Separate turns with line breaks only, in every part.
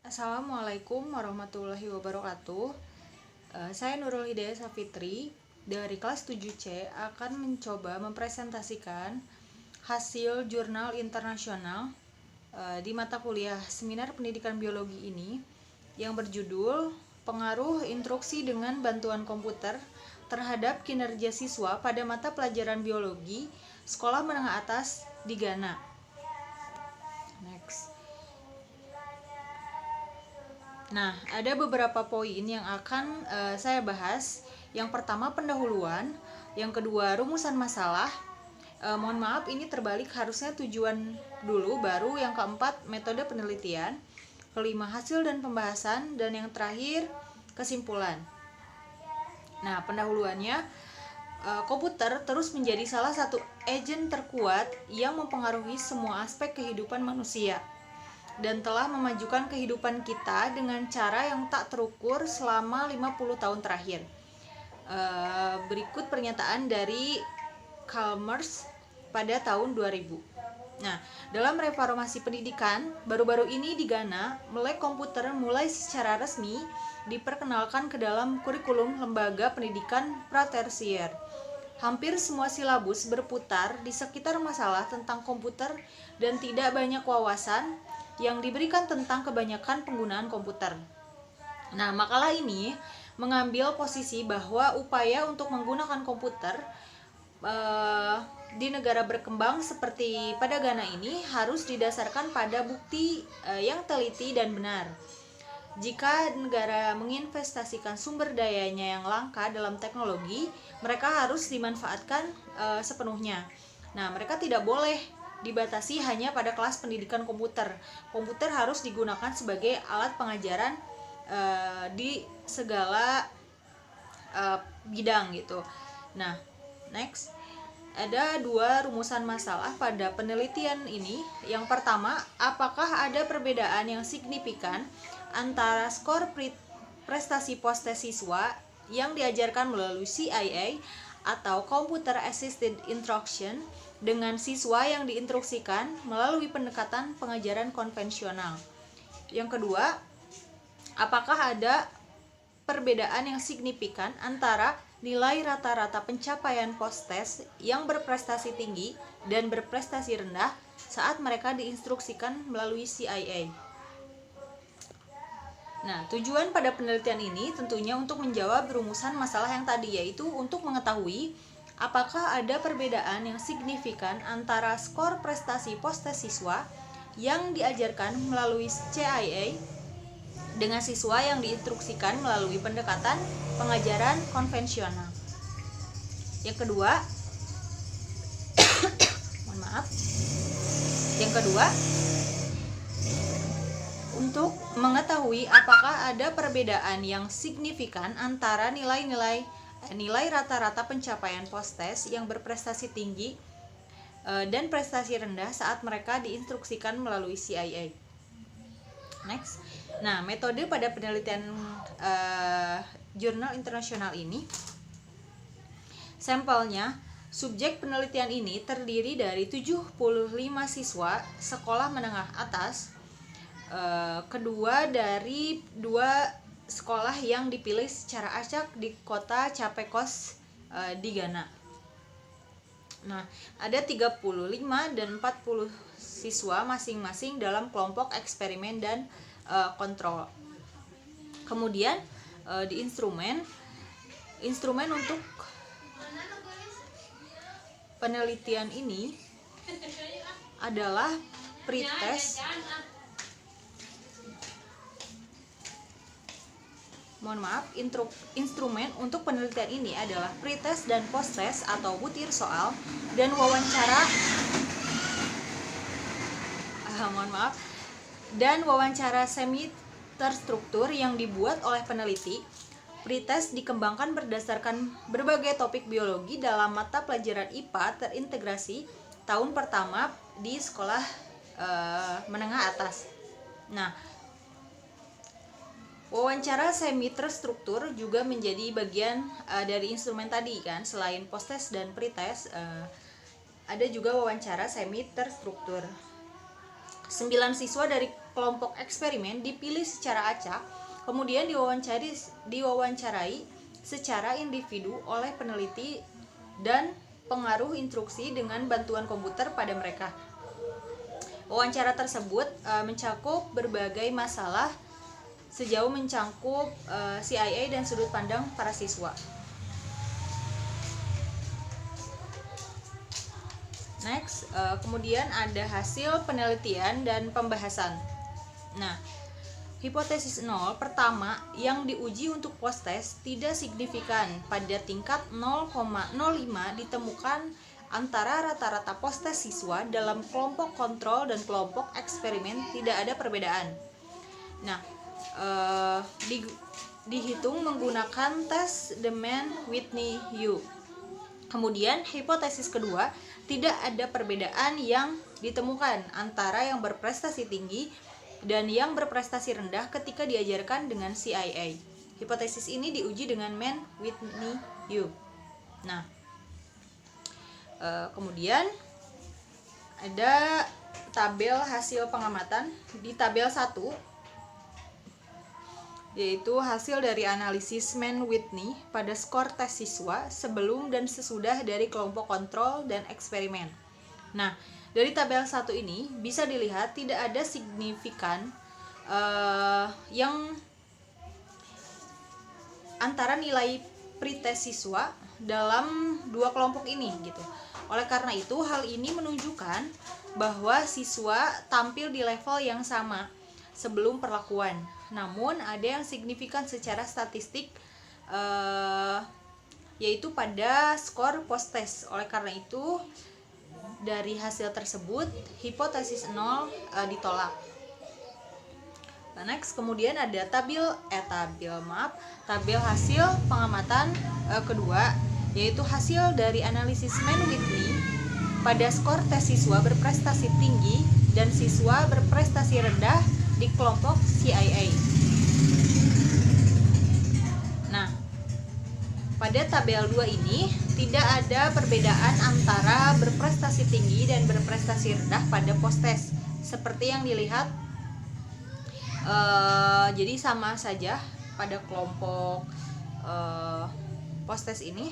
Assalamualaikum warahmatullahi wabarakatuh. Saya Nurul Hidayah Safitri dari kelas 7C akan mencoba mempresentasikan hasil jurnal internasional di mata kuliah Seminar Pendidikan Biologi ini yang berjudul Pengaruh Instruksi dengan Bantuan Komputer terhadap Kinerja Siswa pada Mata Pelajaran Biologi Sekolah Menengah Atas di Ghana. Next. Nah, ada beberapa poin yang akan saya bahas. Yang pertama pendahuluan, yang kedua rumusan masalah. Mohon maaf ini terbalik, harusnya tujuan dulu, baru yang keempat metode penelitian, kelima hasil dan pembahasan, dan yang terakhir kesimpulan. Nah, pendahuluannya, komputer terus menjadi salah satu agen terkuat yang mempengaruhi semua aspek kehidupan manusia dan telah memajukan kehidupan kita dengan cara yang tak terukur selama 50 tahun terakhir. Berikut pernyataan dari Chalmers pada tahun 2000. Nah, dalam reformasi pendidikan baru-baru ini di Ghana, melek komputer mulai secara resmi diperkenalkan ke dalam kurikulum lembaga pendidikan pratersier. Hampir semua silabus berputar di sekitar masalah tentang komputer dan tidak banyak wawasan yang diberikan tentang kebanyakan penggunaan komputer. Nah, makalah ini mengambil posisi bahwa upaya untuk menggunakan komputer di negara berkembang seperti pada Ghana ini harus didasarkan pada bukti yang teliti dan benar. Jika negara menginvestasikan sumber dayanya yang langka dalam teknologi, mereka harus dimanfaatkan sepenuhnya. Nah, mereka tidak boleh dibatasi hanya pada kelas pendidikan komputer. Komputer harus digunakan sebagai alat pengajaran di segala bidang gitu. Nah, next. Ada dua rumusan masalah pada penelitian ini. Yang pertama, apakah ada perbedaan yang signifikan antara skor prestasi pos-tes siswa yang diajarkan melalui CIA atau Computer Assisted Instruction dengan siswa yang diinstruksikan melalui pendekatan pengajaran konvensional. Yang kedua, apakah ada perbedaan yang signifikan antara nilai rata-rata pencapaian pos-tes yang berprestasi tinggi dan berprestasi rendah saat mereka diinstruksikan melalui CIA. Nah, tujuan pada penelitian ini tentunya untuk menjawab rumusan masalah yang tadi, yaitu untuk mengetahui apakah ada perbedaan yang signifikan antara skor prestasi pos-tes siswa yang diajarkan melalui CIA dengan siswa yang diinstruksikan melalui pendekatan pengajaran konvensional. Yang kedua, mohon maaf. Yang kedua, untuk mengetahui apakah ada perbedaan yang signifikan antara nilai rata-rata pencapaian pos-tes yang berprestasi tinggi dan prestasi rendah saat mereka diinstruksikan melalui CIA. Next. Nah, metode pada penelitian jurnal internasional ini, sampelnya, subjek penelitian ini terdiri dari 75 siswa sekolah menengah atas, kedua dari dua sekolah yang dipilih secara acak di kota Chapekos di Ghana. Nah, ada 35 dan 40 siswa masing-masing dalam kelompok eksperimen dan kontrol. Kemudian di instrumen untuk penelitian ini adalah pretest. Mohon maaf, instrumen untuk penelitian ini adalah pretest dan posttest atau butir soal dan wawancara. Dan wawancara semi terstruktur yang dibuat oleh peneliti. Pretest dikembangkan berdasarkan berbagai topik biologi dalam mata pelajaran IPA terintegrasi tahun pertama di sekolah menengah atas. Nah, wawancara semi terstruktur juga menjadi bagian dari instrumen tadi kan. Selain posttest dan pretest, ada juga wawancara semi terstruktur. 9 siswa dari kelompok eksperimen dipilih secara acak, kemudian diwawancarai secara individu oleh peneliti dan pengaruh instruksi dengan bantuan komputer pada mereka. Wawancara tersebut mencakup berbagai masalah sejauh mencangkup CIA dan sudut pandang para siswa. Next, kemudian ada hasil penelitian dan pembahasan. Nah, hipotesis 0 pertama yang diuji untuk post-test tidak signifikan. Pada tingkat 0,05 ditemukan antara rata-rata post-test siswa dalam kelompok kontrol dan kelompok eksperimen tidak ada perbedaan. Nah, dihitung menggunakan tes Demand-Whitney-U. Kemudian hipotesis kedua, tidak ada perbedaan yang ditemukan antara yang berprestasi tinggi dan yang berprestasi rendah ketika diajarkan dengan CIA. Hipotesis ini diuji dengan Mann-Whitney-U. Nah, kemudian ada tabel hasil pengamatan di tabel 1, yaitu hasil dari analisis Mann-Whitney pada skor tes siswa sebelum dan sesudah dari kelompok kontrol dan eksperimen. Nah, dari tabel 1 ini bisa dilihat tidak ada signifikan yang antara nilai pretest siswa dalam dua kelompok ini gitu. Oleh karena itu, hal ini menunjukkan bahwa siswa tampil di level yang sama sebelum perlakuan. Namun ada yang signifikan secara statistik yaitu pada skor post-test. Oleh karena itu, dari hasil tersebut hipotesis 0 ditolak. Next, kemudian ada tabel hasil pengamatan kedua, yaitu hasil dari analisis Mann-Whitney pada skor tes siswa berprestasi tinggi dan siswa berprestasi rendah di kelompok CIA. Nah, pada tabel 2 ini tidak ada perbedaan antara berprestasi tinggi dan berprestasi rendah pada post-test seperti yang dilihat. Jadi sama saja pada kelompok post-test ini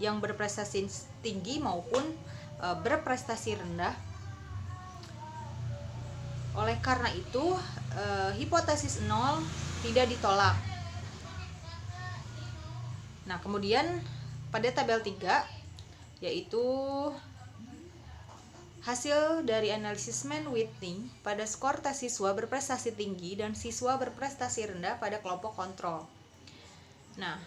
yang berprestasi tinggi maupun berprestasi rendah. Oleh karena itu, hipotesis 0 tidak ditolak. Nah, kemudian pada tabel 3, yaitu hasil dari analisis Mann-Whitney pada skor tes siswa berprestasi tinggi dan siswa berprestasi rendah pada kelompok kontrol. Nah,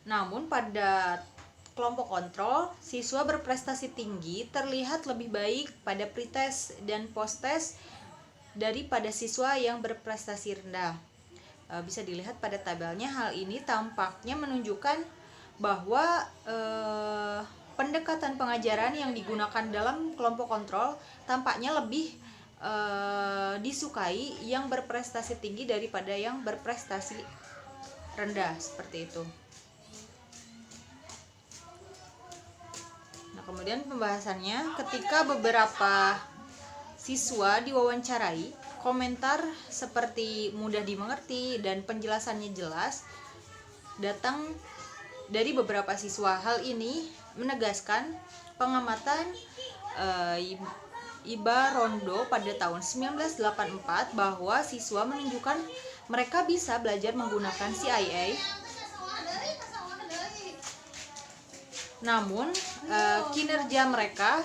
namun pada kelompok kontrol, siswa berprestasi tinggi terlihat lebih baik pada pretest dan post-test daripada siswa yang berprestasi rendah. Bisa dilihat pada tabelnya. Hal ini tampaknya menunjukkan bahwa pendekatan pengajaran yang digunakan dalam kelompok kontrol tampaknya lebih disukai yang berprestasi tinggi daripada yang berprestasi rendah, seperti itu. Kemudian pembahasannya, ketika beberapa siswa diwawancarai, komentar seperti mudah dimengerti dan penjelasannya jelas datang dari beberapa siswa. Hal ini menegaskan pengamatan Iba Rondo pada tahun 1984 bahwa siswa menunjukkan mereka bisa belajar menggunakan CIA. Namun, kinerja mereka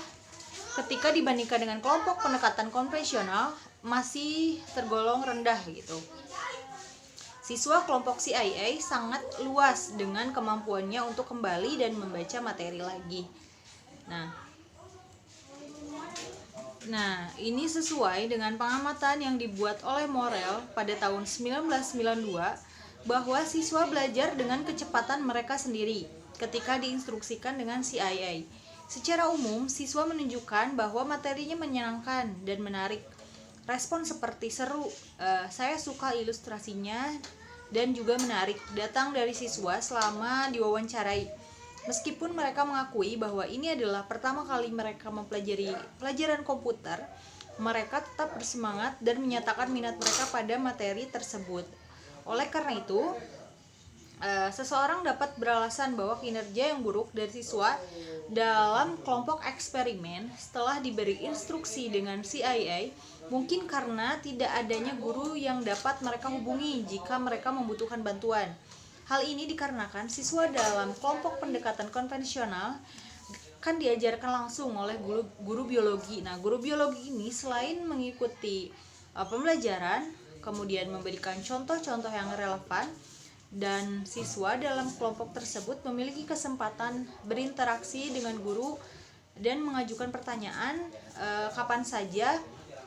ketika dibandingkan dengan kelompok pendekatan konvensional masih tergolong rendah gitu. Siswa kelompok CIA sangat luas dengan kemampuannya untuk kembali dan membaca materi lagi. Nah, ini sesuai dengan pengamatan yang dibuat oleh Morel pada tahun 1992 bahwa siswa belajar dengan kecepatan mereka sendiri ketika diinstruksikan dengan CIA. Secara umum, siswa menunjukkan bahwa materinya menyenangkan dan menarik. Respon seperti seru, saya suka ilustrasinya, dan juga menarik datang dari siswa selama diwawancarai. Meskipun mereka mengakui bahwa ini adalah pertama kali mereka mempelajari pelajaran komputer, mereka tetap bersemangat dan menyatakan minat mereka pada materi tersebut. Oleh karena itu, seseorang dapat beralasan bahwa kinerja yang buruk dari siswa dalam kelompok eksperimen setelah diberi instruksi dengan CIA mungkin karena tidak adanya guru yang dapat mereka hubungi jika mereka membutuhkan bantuan. Hal ini dikarenakan siswa dalam kelompok pendekatan konvensional kan diajarkan langsung oleh guru biologi. Nah, guru biologi ini selain mengikuti pembelajaran, kemudian memberikan contoh-contoh yang relevan, dan siswa dalam kelompok tersebut memiliki kesempatan berinteraksi dengan guru dan mengajukan pertanyaan kapan saja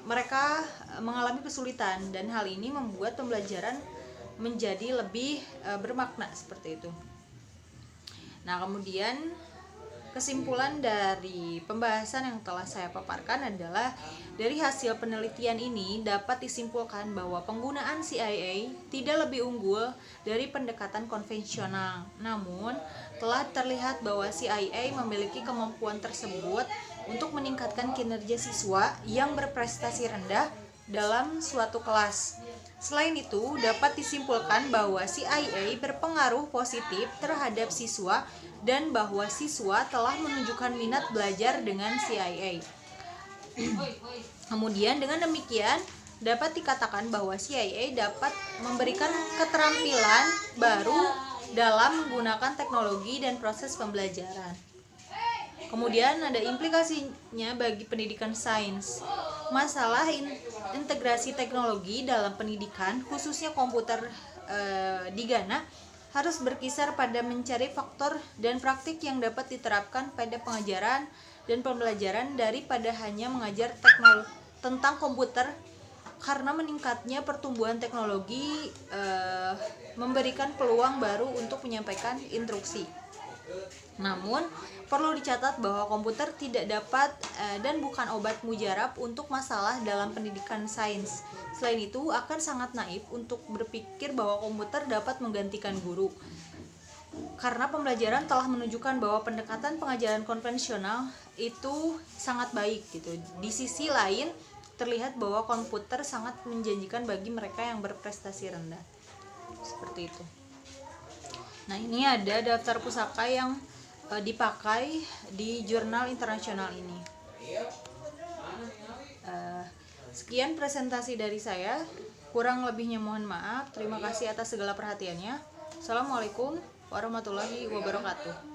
mereka mengalami kesulitan, dan hal ini membuat pembelajaran menjadi lebih bermakna seperti itu. Nah, kemudian kesimpulan dari pembahasan yang telah saya paparkan adalah dari hasil penelitian ini dapat disimpulkan bahwa penggunaan CIA tidak lebih unggul dari pendekatan konvensional. Namun, telah terlihat bahwa CIA memiliki kemampuan tersebut untuk meningkatkan kinerja siswa yang berprestasi rendah dalam suatu kelas. Selain itu, dapat disimpulkan bahwa CIA berpengaruh positif terhadap siswa dan bahwa siswa telah menunjukkan minat belajar dengan CIA. Kemudian dengan demikian, dapat dikatakan bahwa CIA dapat memberikan keterampilan baru dalam menggunakan teknologi dan proses pembelajaran. Kemudian ada implikasinya bagi pendidikan sains. Masalah integrasi teknologi dalam pendidikan, khususnya komputer di Ghana, harus berkisar pada mencari faktor dan praktik yang dapat diterapkan pada pengajaran dan pembelajaran daripada hanya mengajar tentang komputer, karena meningkatnya pertumbuhan teknologi memberikan peluang baru untuk menyampaikan instruksi. Namun, perlu dicatat bahwa komputer tidak dapat dan bukan obat mujarab untuk masalah dalam pendidikan sains. Selain itu, akan sangat naif untuk berpikir bahwa komputer dapat menggantikan guru. Karena pembelajaran telah menunjukkan bahwa pendekatan pengajaran konvensional itu sangat baik gitu. Di sisi lain, terlihat bahwa komputer sangat menjanjikan bagi mereka yang berprestasi rendah. Seperti itu. Nah, ini ada daftar pusaka yang dipakai di jurnal internasional ini. Sekian presentasi dari saya, kurang lebihnya mohon maaf. Terima kasih atas segala perhatiannya. Assalamualaikum warahmatullahi wabarakatuh.